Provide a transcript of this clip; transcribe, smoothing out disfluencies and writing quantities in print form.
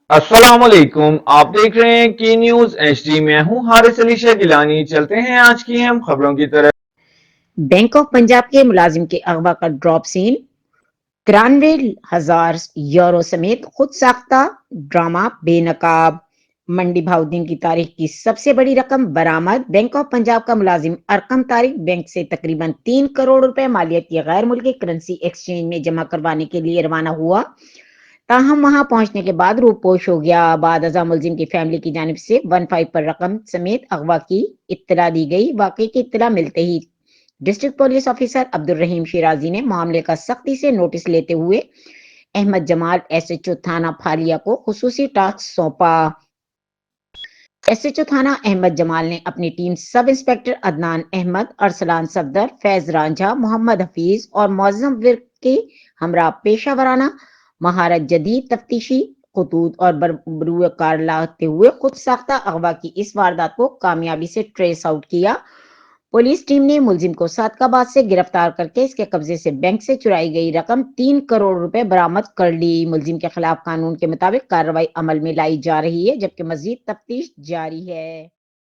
अस्सलाम वालेकुम। आप देख रहे हैं की न्यूज एचडी। मैं हूं हारिस अली शाह गिलानी। चलते हैं आज की हम खबरों की तरफ। बैंक ऑफ पंजाब के मुलाजिम के अगवा का ड्रॉप सीन। 93,000 यूरो समेत खुद साख्ता ड्रामा बेनकाब। मंडी भाउद्दीन की तारीख की सबसे बड़ी रकम बरामद। बैंक ऑफ पंजाब का मुलाजिम अरकम तारिक बैंक से तकरीबन 3 करोड़ रुपए मालियत की गैर मुल्की करेंसी एक्सचेंज में जमा करवाने के लिए रवाना हुआ। ताहम वहां पहुंचने के बाद रूपोश हो गया। बाद अजा मुलजिम की फैमिली की जानिब से 15 पर रकम समेत अगवा की इत्तला दी गई। वाकई की इत्तला मिलते ही डिस्ट्रिक्ट पुलिस ऑफिसर अब्दुल रहीम शिराजी ने मामले का सख्ती से नोटिस लेते हुए अहमद जमाल एसएचओ थाना फालिया को खुसूसी टास्क सौंपा। एसएचओ थाना अहमद जमाल ने अपनी team sub inspector Adnan Ahmed, Arsalan Safdar, Faiz Ranjha, Mohammad Hafeez और मौजम विर्क की हमरा पेशा वराना महारत जदीद तफ्तीशी खतूत और बरूकार लाते हुए खुद साख्ता अगवा की इस वारदात को कामयाबी से ट्रेस आउट किया। पुलिस टीम ने मुलजिम को सादकाबाद से गिरफ्तार करके इसके कब्जे से बैंक से चुराई गई रकम 3 करोड़ रुपए बरामद कर ली। मुलजिम के खिलाफ कानून के मुताबिक कार्रवाई अमल में लाई जा रही है, जबकि मजीद तफ्तीश जारी है।